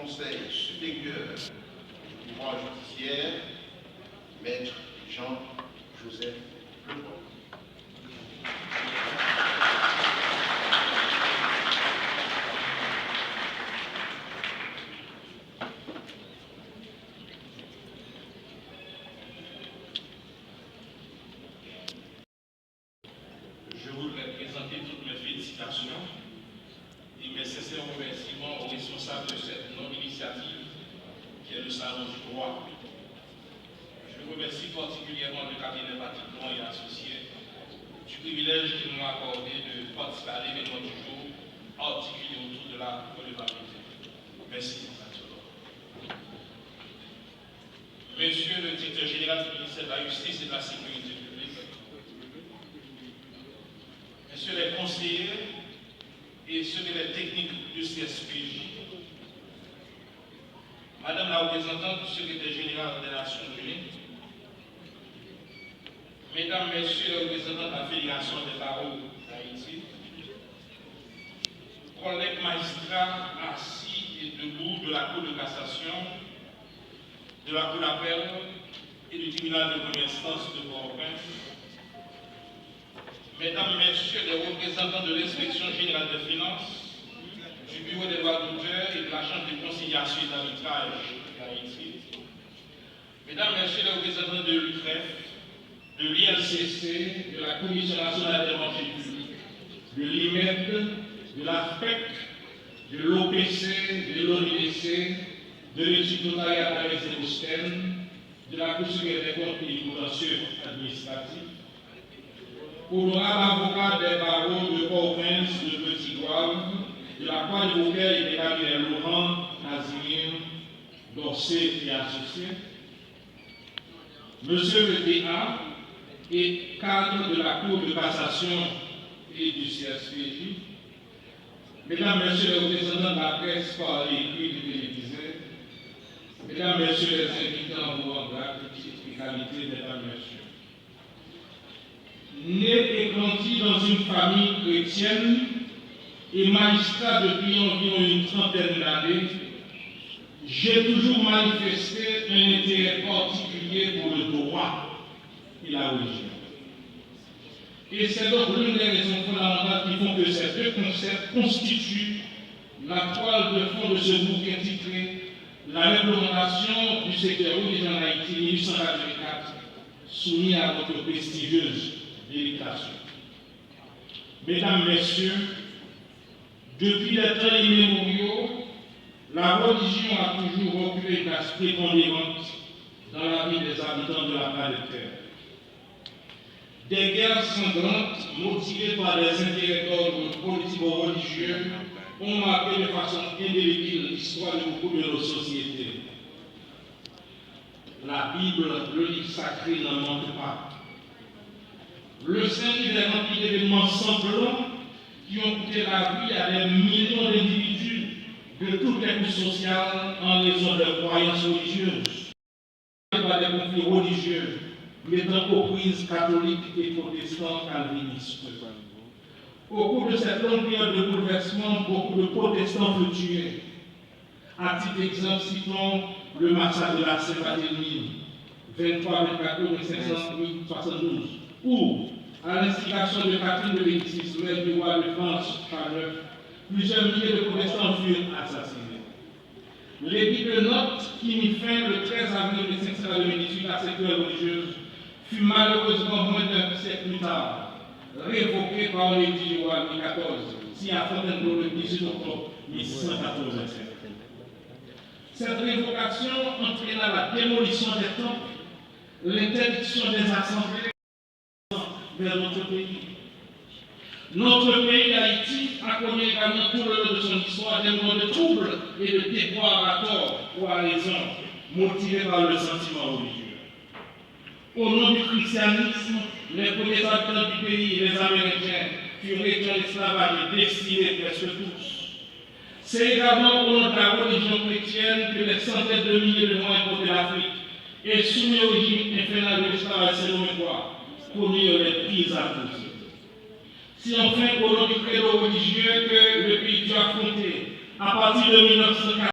Conseil supérieur du pouvoir judiciaire, Maître Jean-Joseph Lebon. Je voudrais présenter toutes mes félicitations et mes sincères remerciements aux responsables de cette noble initiative qui est le Salon du droit. Je remercie particulièrement le cabinet Patikon et associés du privilège qu'ils m'ont accordé de participer à l'événement du jour articulé autour de la redevabilité. Merci. Monsieur le directeur général du ministère de la Justice et de la Sécurité publique, Messieurs les conseillers et secrétaires techniques du CSPJ, Madame la représentante du secrétaire général des Nations Unies, Mesdames, Messieurs les représentants de la Fédération des barreaux d'Haïti, collègues magistrats assis et debout de la Cour de cassation, de la Cour d'appel et du tribunal de première instance de Port-au-Prince, Mesdames, Messieurs les représentants de l'Inspection générale des finances, du Bureau des droits d'auteur et de la Chambre de conciliation et d'arbitrage d'Haïti, Mesdames, Messieurs les représentants de l'UTREF, de l'ILCC, de la Commission nationale des marchés publics, de l'IMED, de la FEC, de l'OPC, de l'ONIDC, de l'Institut notarial d'Aix et Boston, de la Cour supérieure des comptes et du contentieux administratif, honorable avocat des barreaux de Port-au-Prince, de Petit-Goâve, de la Croix de Beaucaire et des cabinets Laurent, Casimir, Dorsey et associés, Monsieur le DA et cadre de la Cour de cassation et du CSPJ, Mesdames, Messieurs les représentants de la presse par l'écrit et télévisé, Mesdames, Messieurs les invités en vos rangs et qualité, Mesdames, Messieurs. Né et grandi dans une famille chrétienne et magistrat depuis environ une trentaine d'années, j'ai toujours manifesté un intérêt particulier pour le droit et la religion. Et c'est donc l'une des raisons fondamentales qui font que ces deux concepts constituent la toile de fond de ce bouquin titré La réglementation du secteur religieux en Haïti 1884, soumis à votre prestigieuse délégation. Mesdames, Messieurs, depuis les temps immémoriaux, la religion a toujours occupé une place prépondérante dans la vie des habitants de la planète Terre. Des guerres sanglantes, motivées par des intérêts d'ordre politico-religieux, ont marqué de façon indélébile l'histoire de beaucoup de nos sociétés. La Bible, le livre sacré, n'en manque pas. Le Saint-Livre est rempli d'événements sanglants qui ont coûté la vie à des millions d'individus de toutes les couches sociales en raison de leurs croyances religieuses. Par des conflits religieux mettant aux prises catholiques et protestants calvinistes. Au cours de cette longue période de bouleversement, beaucoup de protestants furent tués. À titre d'exemple, citons le massacre de la Saint-Barthélemy, 23-24 août 1572, où, à l'instigation de Catherine de Médicis, mère du roi de France, Charles IX, plusieurs milliers de protestants furent assassinés. L'édit de Nantes, qui mit fin le 13 avril 1598 à cette guerre religieuse, fut malheureusement moins d'un siècle plus tard révoqué par l'édit du roi Louis XIV, si à Fontainebleau le 18 octobre 1687. Cette révocation entraîna la démolition des temples, l'interdiction des assemblées vers notre pays. Notre pays d'Haïti a connu également tout le long de son histoire des moments de troubles et de déboires à tort ou à raison, motivés par le sentiment religieux. Au nom du christianisme, les premiers habitants du pays, les Amérindiens, furent réduits en esclavage et destinés presque tous. C'est également au nom de la religion chrétienne que les centaines de milliers de Noirs importés d'Afrique et soumis au régime infernal de l'esclavage sénométois commirent les pires atrocités. Si enfin, au nom du credo religieux que le pays dut affronter à partir de 1940,